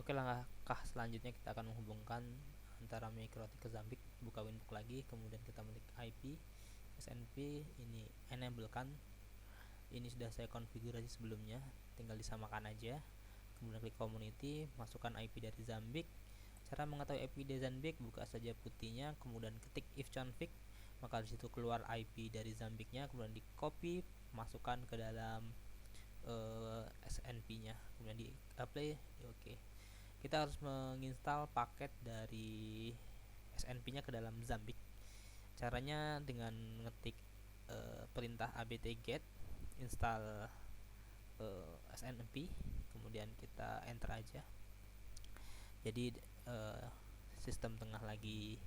Oke, langkah selanjutnya kita akan menghubungkan antara Mikrotik ke Zambik. Buka Winbook lagi, kemudian kita metik IP SNP, ini enable kan. Ini sudah saya konfigurasi sebelumnya, tinggal disamakan aja. Kemudian klik community, masukkan IP dari Zambik. Cara mengetahui IP dari Zambik, buka saja putihnya, kemudian ketik if config, maka disitu keluar IP dari Zambiknya, kemudian di copy, masukkan ke dalam SNP nya, kemudian di apply. Oke, kita harus menginstal paket dari SNP nya ke dalam Zambik. Caranya dengan ngetik perintah apt get install SNP, kemudian kita enter aja. Jadi sistem tengah lagi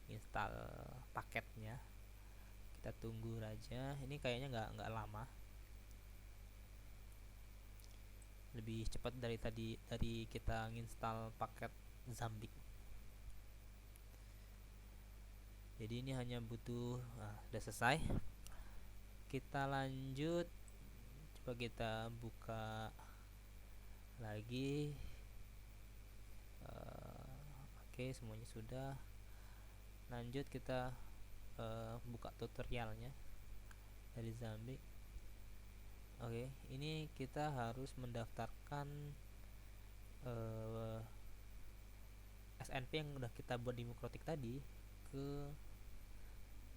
install paketnya, kita tunggu aja. Ini kayaknya nggak lama, lebih cepat dari kita nginstal paket Zambik. Jadi ini hanya butuh, udah selesai. Kita lanjut, coba kita buka lagi. Oke, semuanya sudah. Lanjut kita buka tutorialnya dari Zambik. Oke, ini kita harus mendaftarkan SNP yang udah kita buat di Mikrotik tadi ke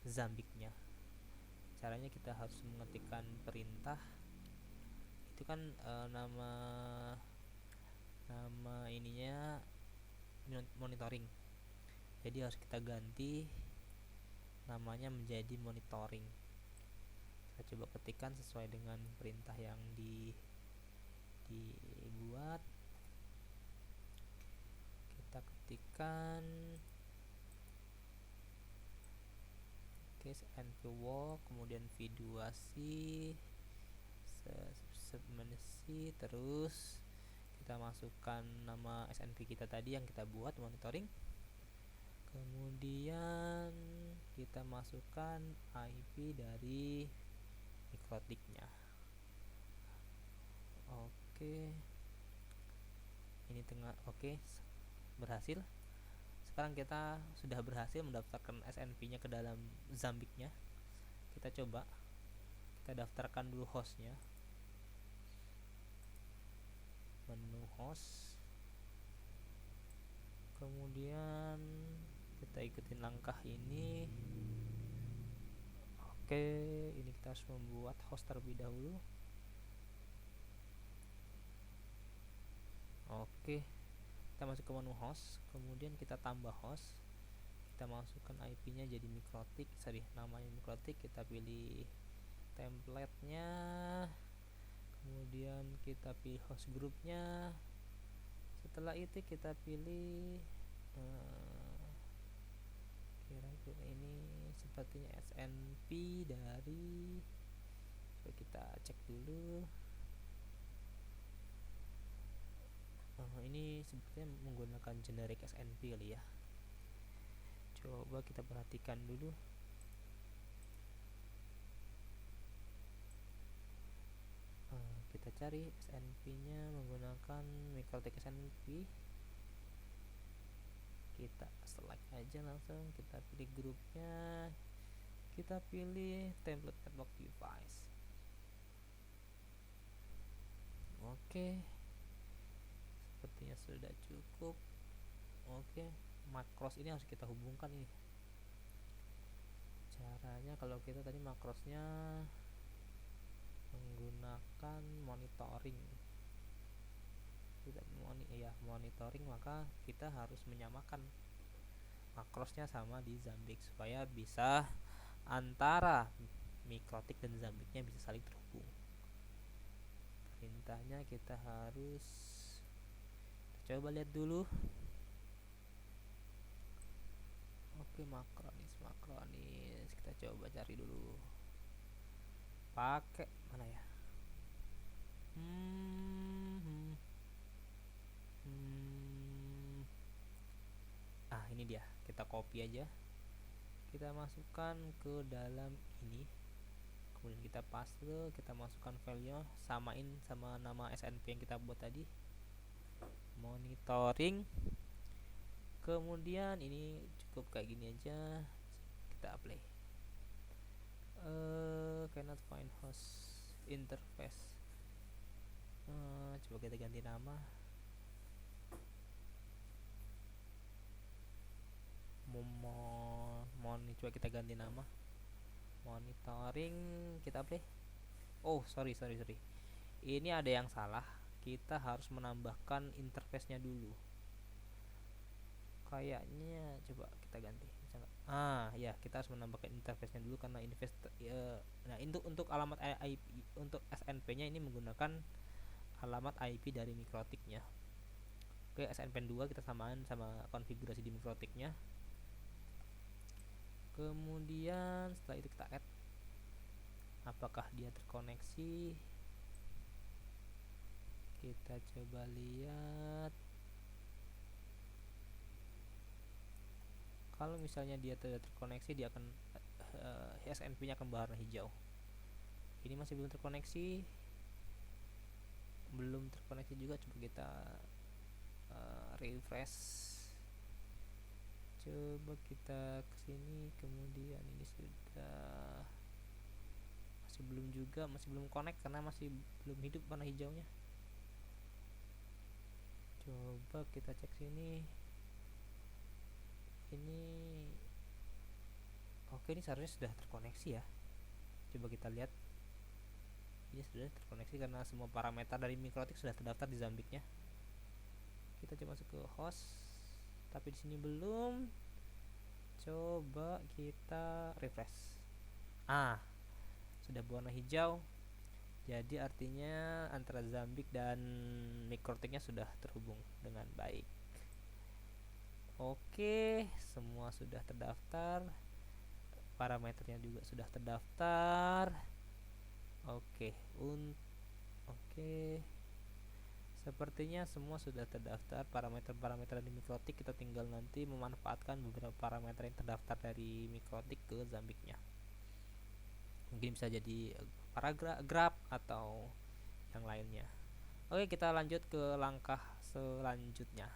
Zambiknya. Caranya kita harus mengetikkan perintah itu kan, nama ininya monitoring, jadi harus kita ganti namanya menjadi monitoring. Kita coba ketikkan sesuai dengan perintah yang dibuat. Kita ketikkan SNP walk, kemudian V2C submensi, terus kita masukkan nama SNP kita tadi yang kita buat monitoring. Kemudian kita masukkan IP dari Mikrotiknya. Oke, ini tengah. Oke, berhasil. Sekarang kita sudah berhasil mendaftarkan SNP nya ke dalam Zambiknya. Kita coba, kita daftarkan dulu hostnya, menu host, kemudian kita ikutin langkah ini. Oke, ini kita harus membuat host terlebih dahulu. Oke, kita masuk ke menu host, kemudian kita tambah host, kita masukkan IP nya jadi Mikrotik, namanya Mikrotik, kita pilih template nya, kemudian kita pilih host grupnya. Setelah itu kita pilih kira-kira ini sepertinya SNP dari, coba kita cek dulu. Ini sepertinya menggunakan generic SNP kali ya. Coba kita perhatikan dulu. Kita cari SNP nya menggunakan Mikrotik SNP. Kita select aja langsung, kita pilih grupnya, kita pilih template network device. Oke, sepertinya sudah cukup. Oke, makros ini harus kita hubungkan ini. Caranya kalau kita tadi makrosnya menggunakan monitoring, tidak monitoring, maka kita harus menyamakan makrosnya sama di Zambik supaya bisa antara Mikrotik dan Zambiknya bisa saling terhubung. Perintahnya kita harus coba lihat dulu. Oke, makronis kita coba cari dulu, pakai mana ya. Ini dia, kita copy aja, kita masukkan ke dalam ini, kemudian kita paste, kita masukkan filenya, samain sama nama SNP yang kita buat tadi, monitoring. Kemudian ini cukup kayak gini aja, kita apply. Cannot find host interface. Coba kita ganti nama. Coba kita ganti nama. Monitoring, kita apply. Oh, sorry. Ini ada yang salah. Kita harus menambahkan interface-nya dulu. Kayaknya coba kita ganti. Ya, kita harus menambahkan interface-nya dulu karena nah, untuk alamat IP untuk SNP-nya ini menggunakan alamat IP dari mikrotiknya. Oke, SNP 2 kita samaan sama konfigurasi di mikrotiknya. Kemudian setelah itu kita add apakah dia terkoneksi. Kita coba lihat. Kalau misalnya dia tidak terkoneksi, dia akan SNP-nya akan berwarna hijau. Ini masih belum terkoneksi. Juga, coba kita refresh. Coba kita kesini, kemudian ini sudah masih belum connect karena masih belum hidup warna hijaunya. Coba kita cek sini. Oke, ini seharusnya sudah terkoneksi ya. Coba kita lihat. Ini sudah terkoneksi karena semua parameter dari mikrotik sudah terdaftar di Zambiknya. Kita coba masuk ke host, tapi di sini belum. Coba kita refresh. Sudah berwarna hijau. Jadi artinya antara Zambik dan mikrotiknya sudah terhubung dengan baik. Oke, semua sudah terdaftar. Parameternya juga sudah terdaftar. Oke. Sepertinya semua sudah terdaftar parameter-parameter di mikrotik. Kita tinggal nanti memanfaatkan beberapa parameter yang terdaftar dari mikrotik ke Zambiknya. Mungkin bisa jadi paragraf atau yang lainnya. Oke, kita lanjut ke langkah selanjutnya.